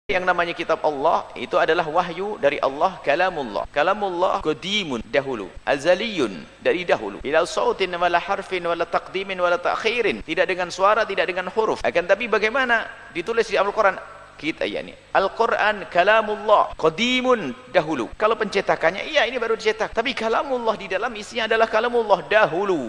Yang namanya kitab Allah itu adalah wahyu dari Allah, kalamullah. Kalamullah qadimun dahulu, azaliyun dari dahulu. Bila sautin wala harfin wala taqdimin wala ta'khirin. Tidak dengan suara, tidak dengan huruf. Akan tapi bagaimana ditulis di Al-Quran? Kita yani Al-Quran kalamullah qadimun dahulu. Kalau pencetakannya iya ini baru dicetak, tapi kalamullah di dalam isinya adalah kalamullah dahulu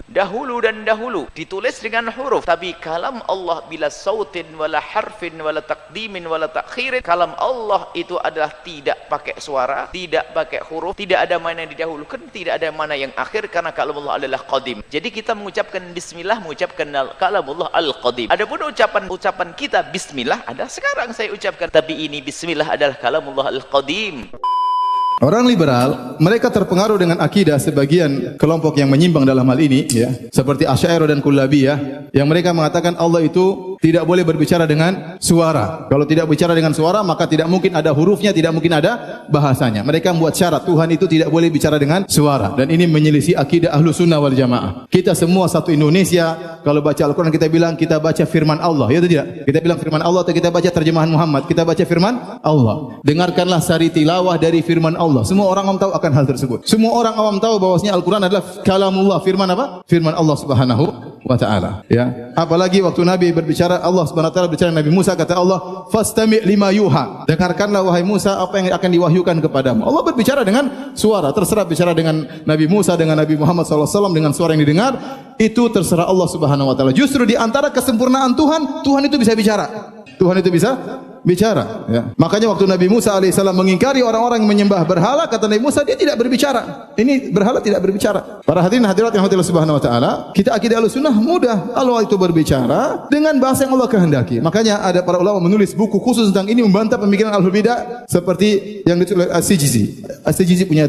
dan dahulu ditulis dengan huruf. Tapi kalam Allah bila sautin wala harfin wala taqdimin wala ta'khirin, kalam Allah itu adalah tidak pakai suara, tidak pakai huruf, tidak ada mana yang didahulukan, tidak ada mana yang akhir, karena kalamullah adalah qadim. Jadi kita mengucapkan bismillah, mengucapkan kalamullah al-qadim. Adapun ucapan kita bismillah ada sekarang saya ucapkan, tapi ini bismillah adalah kalamullah al-qadim. Orang liberal, mereka terpengaruh dengan akidah sebagian kelompok yang menyimpang dalam hal ini, ya, seperti Asy'ariyah dan Kullabiyah, yang mereka mengatakan Allah itu tidak boleh berbicara dengan suara. Kalau tidak bicara dengan suara, maka tidak mungkin ada hurufnya, tidak mungkin ada bahasanya. Mereka membuat syarat Tuhan itu tidak boleh bicara dengan suara, dan ini menyelisih akidah Ahlus Sunnah wal Jamaah. Kita semua satu Indonesia, kalau baca Al-Quran kita bilang kita baca firman Allah, ya atau tidak? Kita bilang firman Allah atau kita baca terjemahan Muhammad? Kita baca firman Allah. Dengarkanlah sari tilawah dari firman Allah. Semua orang awam tahu akan hal tersebut. Semua orang awam tahu bahwasanya Al-Quran adalah kalamullah, firman apa? Firman Allah Subhanahu wa taala, ya. Apalagi waktu Nabi berbicara, Allah Subhanahu wa taala berbicara Nabi Musa, kata Allah, "Fastami' lima yuha." Dengarkanlah wahai Musa apa yang akan diwahyukan kepadamu. Allah berbicara dengan suara, terserah bicara dengan Nabi Musa, dengan Nabi Muhammad SAW dengan suara yang didengar, itu terserah Allah Subhanahu wa taala. Justru di antara kesempurnaan Tuhan, Tuhan itu bisa bicara. Tuhan itu bisa bicara, ya. Makanya waktu Nabi Musa alaihissalam mengingkari orang-orang yang menyembah berhala, kata Nabi Musa, dia tidak berbicara. Ini berhala tidak berbicara. Para hadirin hadirat yang Allah Subhanahu wa taala, kita akidah Ahlussunnah mudah. Allah itu berbicara dengan bahasa yang Allah kehendaki. Makanya ada para ulama menulis buku khusus tentang ini, membantah pemikiran Ahlul Bidah, seperti yang ditulis oleh As-Sijizi. As-Sijizi punya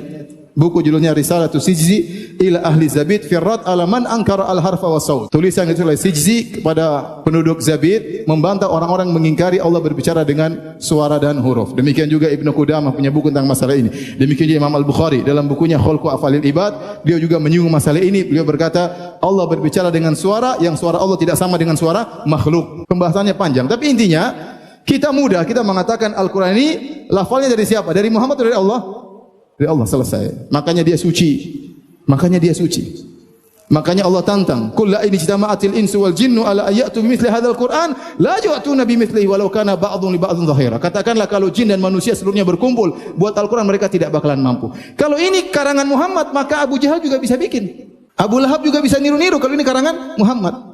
buku judulnya Risalatu Sijzi ila Ahli Zabid fi Rad ala man ankara al-harfa wa saut. Tulisan itu oleh Sijzi kepada penduduk Zabid, membantah orang-orang mengingkari Allah berbicara dengan suara dan huruf. Demikian juga Ibnu Qudamah punya buku tentang masalah ini. Demikian juga Imam Al-Bukhari dalam bukunya Khalqu Afalil Ibad, beliau juga menyinggung masalah ini. Beliau berkata Allah berbicara dengan suara yang suara Allah tidak sama dengan suara makhluk. Pembahasannya panjang, tapi intinya kita mudah, kita mengatakan Al-Quran ini lafalnya dari siapa? Dari Muhammad atau dari Allah? Dari Allah, selesai. Makanya dia suci. Makanya dia suci. Makanya Allah tantang, "Qul la in ijtama'atil insu wal jinnu ala ayatu bimithli hadzal Qur'an la ya'tuna bimithlihi walau kana ba'dhum li ba'dhin dhahira." Katakanlah kalau jin dan manusia seluruhnya berkumpul buat Al-Quran, mereka tidak bakalan mampu. Kalau ini karangan Muhammad, maka Abu Jahal juga bisa bikin. Abu Lahab juga bisa niru-niru kalau ini karangan Muhammad.